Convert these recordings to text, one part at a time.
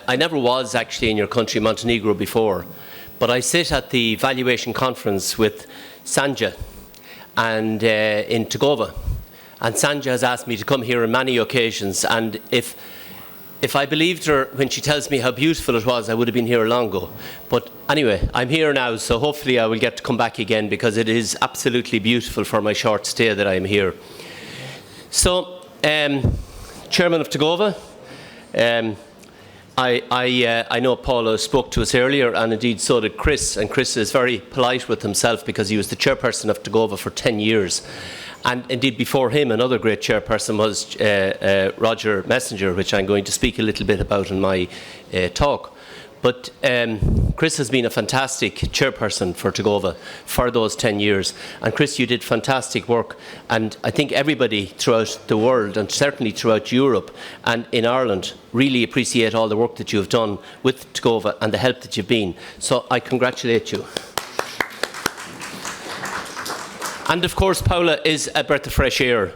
I never was actually in your country, Montenegro, before, but I sit at the valuation conference with Sanja and in Tagova, and Sanja has asked me to come here on many occasions, and if I believed her when she tells me how beautiful it was, I would have been here long ago. But anyway, I'm here now, so hopefully I will get to come back again, because it is absolutely beautiful for my short stay that I'm here. So, Chairman of Tagova, I know Paula spoke to us earlier, and indeed so did Chris, and Chris is very polite with himself because he was the chairperson of Tagova for 10 years. And indeed before him, another great chairperson was Roger Messenger, which I'm going to speak a little bit about in my talk. But Chris has been a fantastic chairperson for Tagova for those 10 years. And Chris, you did fantastic work. And I think everybody throughout the world, and certainly throughout Europe and in Ireland, really appreciate all the work that you have done with Tagova and the help that you've been. So I congratulate you. And of course, Paula is a breath of fresh air.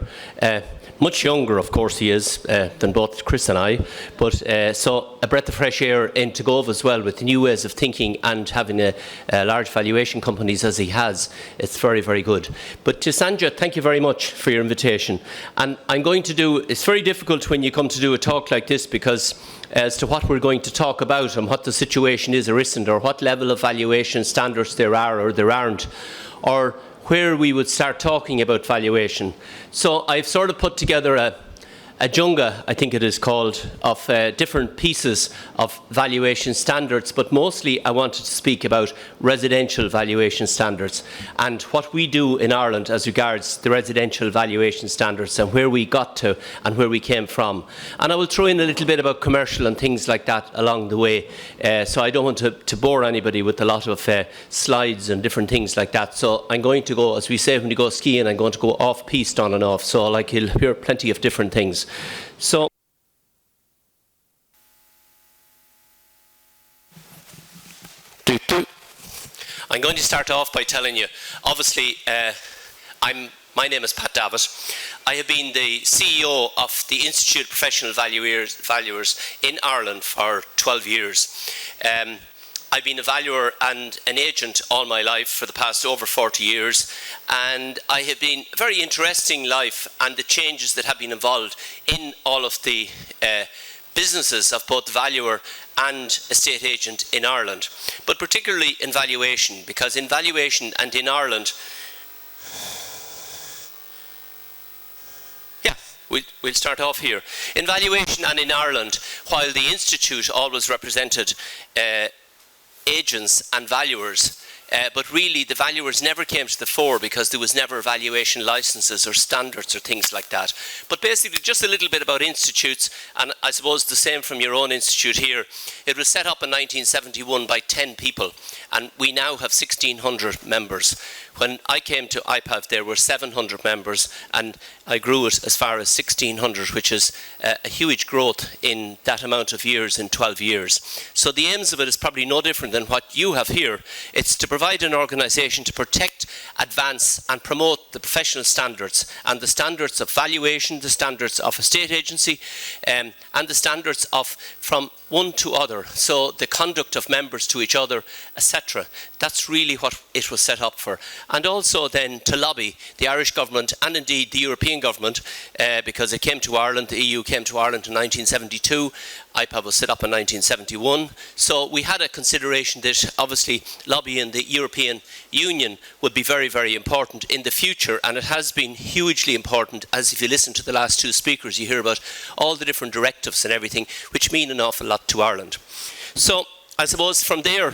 Much younger, of course, he is than both Chris and I, but so a breath of fresh air in Tagova as well, with new ways of thinking and having a large valuation companies as he has. It's very, very good. But to Sanja, thank you very much for your invitation. And I'm going to do, it's very difficult when you come to do a talk like this, because as to what we're going to talk about and what the situation is or isn't, or what level of valuation standards there are or there aren't, or where we would start talking about valuation. So I've sort of put together a Jenga, I think it is called, of different pieces of valuation standards, but mostly I wanted to speak about residential valuation standards and what we do in Ireland as regards the residential valuation standards and where we got to and where we came from. And I will throw in a little bit about commercial and things like that along the way, so I don't want to bore anybody with a lot of slides and different things like that. So I'm going to go, as we say when you go skiing, I'm going to go off-piste on and off, so like you'll hear plenty of different things. So I'm going to start off by telling you, obviously, my name is Pat Davitt. I have been the CEO of the Institute of Professional Valuers in Ireland for 12 years. I've been a valuer and an agent all my life for the past over 40 years, and I have been a very interesting life and the changes that have been involved in all of the businesses of both valuer and estate agent in Ireland, but particularly in valuation, because in valuation and in Ireland, we'll start off here. In valuation and in Ireland, while the Institute always represented agents and valuers, but really the valuers never came to the fore because there was never valuation licenses or standards or things like that. But basically just a little bit about institutes, and I suppose the same from your own institute here. It was set up in 1971 by 10 people, and we now have 1,600 members. When I came to IPAV, there were 700 members, and I grew it as far as 1,600, which is a huge growth in that amount of years, in 12 years. So the aims of it is probably no different than what you have here. It's to provide an organisation to protect, advance and promote the professional standards, and the standards of valuation, the standards of estate agency, and the standards of from one to other, so the conduct of members to each other, etc. That's really what it was set up for. And also then to lobby the Irish government and indeed the European government, because it came to Ireland, the EU came to Ireland in 1972, IPAV was set up in 1971, so we had a consideration that obviously lobbying the European Union would be very, very important in the future, and it has been hugely important, as if you listen to the last two speakers, you hear about all the different directives and everything, which mean an awful lot to Ireland. So I suppose from there,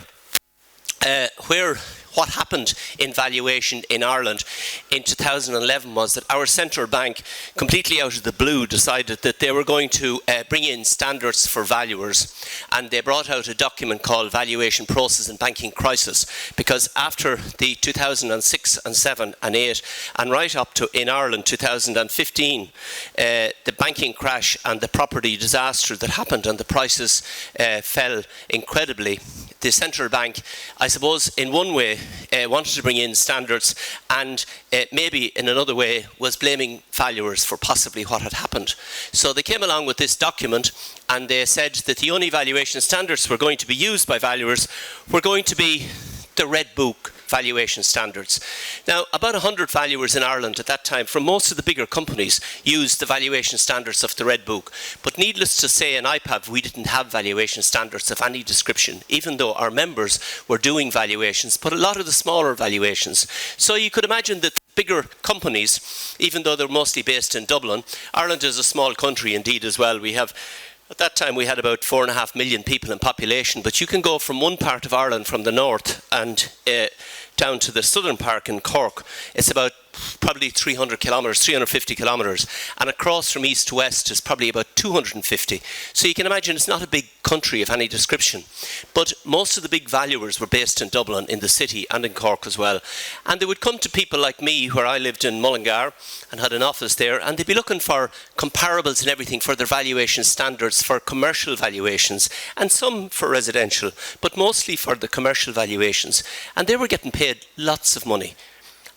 what happened in valuation in Ireland in 2011 was that our central bank, completely out of the blue, decided that they were going to bring in standards for valuers, and they brought out a document called Valuation Process and Banking Crisis, because after the 2006 and 7 and 8 and right up to in Ireland 2015, the banking crash and the property disaster that happened, and the prices fell incredibly, the central bank, I suppose, in one way, wanted to bring in standards, and maybe in another way was blaming valuers for possibly what had happened. So they came along with this document, and they said that the only valuation standards were going to be used by valuers were going to be the Red Book valuation standards. Now, about 100 valuers in Ireland at that time, from most of the bigger companies, used the valuation standards of the Red Book. But needless to say, in IPAV, we didn't have valuation standards of any description, even though our members were doing valuations, but a lot of the smaller valuations. So you could imagine that bigger companies, even though they're mostly based in Dublin, Ireland is a small country indeed as well. We have At that time, we had about 4.5 million people in population, but you can go from one part of Ireland, from the north, and down to the southern part in Cork. It's about probably 300 kilometres, 350 kilometres, and across from east to west is probably about 250. So you can imagine it's not a big country of any description. But most of the big valuers were based in Dublin, in the city, and in Cork as well. And they would come to people like me, where I lived in Mullingar and had an office there, and they'd be looking for comparables and everything for their valuation standards for commercial valuations, and some for residential, but mostly for the commercial valuations. And they were getting paid lots of money.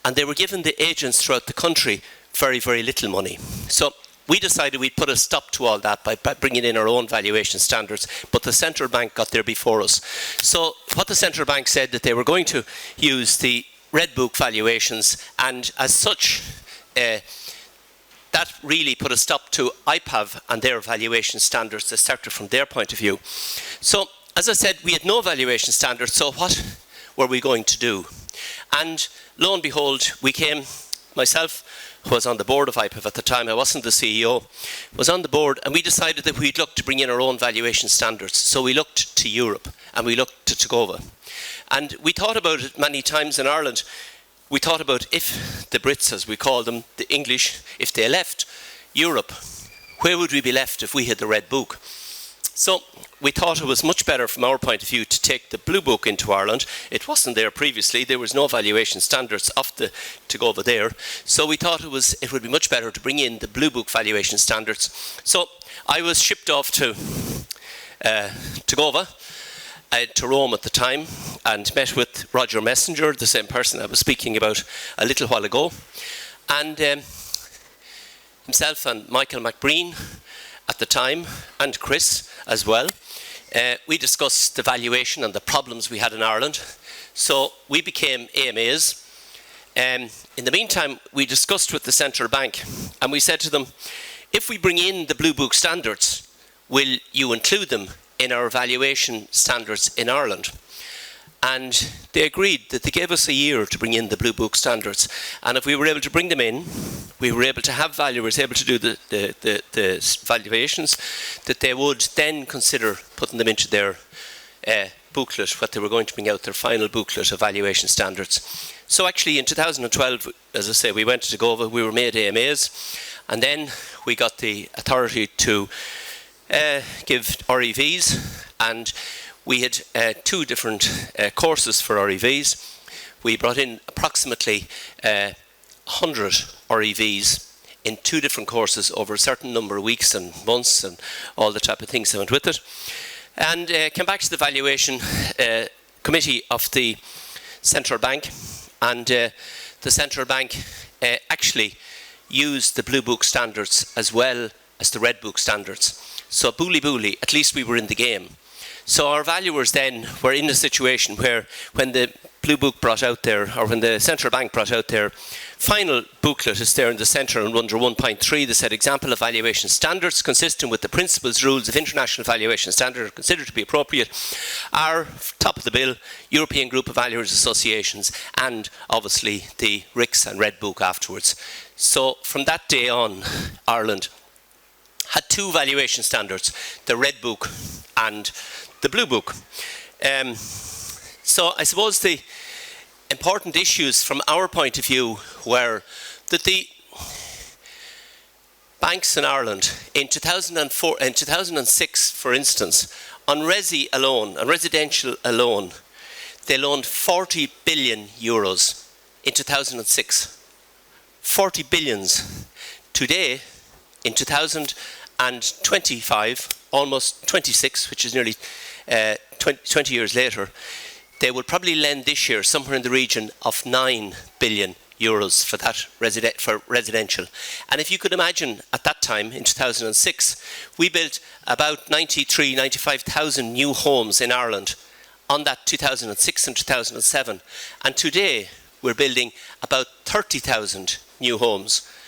And they were giving the agents throughout the country very, very little money. So we decided we'd put a stop to all that by bringing in our own valuation standards, but the central bank got there before us. So what the central bank said, that they were going to use the Red Book valuations, and as such, that really put a stop to IPAV and their valuation standards. They started from their point of view. So, as I said, we had no valuation standards, so what were we going to do? And lo and behold, we came, myself, who was on the board of IPAV at the time, I wasn't the CEO, was on the board, and we decided that we'd look to bring in our own valuation standards. So we looked to Europe, and we looked to Tagova. And we thought about it many times in Ireland. We thought about, if the Brits, as we call them, the English, if they left Europe, where would we be left if we had the Red Book? So we thought it was much better from our point of view to take the Blue Book into Ireland. It wasn't there previously. There was no valuation standards to go over there. So we thought it would be much better to bring in the Blue Book valuation standards. So I was shipped off to Tagova, to Rome at the time, and met with Roger Messenger, the same person I was speaking about a little while ago. And himself and Michael McBreen at the time, and Chris as well, we discussed the valuation and the problems we had in Ireland. So we became AMAs. In the meantime, we discussed with the central bank, and we said to them, if we bring in the Blue Book standards, will you include them in our valuation standards in Ireland? And they agreed that they gave us a year to bring in the Blue Book standards. And if we were able to bring them in, we were able to have valuers able to do the valuations, that they would then consider putting them into their booklet, what they were going to bring out, their final booklet of valuation standards. So actually in 2012, as I say, we went to Tagova, we were made AMAs, and then we got the authority to give REVs, and we had two different courses for REVs. We brought in approximately 100 REVs in two different courses over a certain number of weeks and months, and all the type of things that went with it. And came back to the valuation committee of the central bank, and the central bank actually used the Blue Book standards as well as the Red Book standards. So bully, at least we were in the game. So our valuers then were in a situation where, when the Blue Book brought out their, or when the central bank brought out their final booklet, is there in the centre, and under 1.3 they said, example of valuation standards consistent with the principles, rules of international valuation standards are considered to be appropriate are, top of the bill, European Group of Valuers Associations, and obviously the RICS and Red Book afterwards. So from that day on, Ireland had two valuation standards, the Red Book and the Blue Book. So I suppose the important issues from our point of view were that the banks in Ireland in 2004 and 2006, for instance, on resi alone, on residential alone, they loaned 40 billion euros in 2006. 40 billions. Today, in 2012, and 25, almost 26, which is nearly 20 years later, they will probably lend this year somewhere in the region of 9 billion euros for that for residential. And if you could imagine, at that time, in 2006, we built about 95,000 new homes in Ireland on that 2006 and 2007. And today, we're building about 30,000 new homes.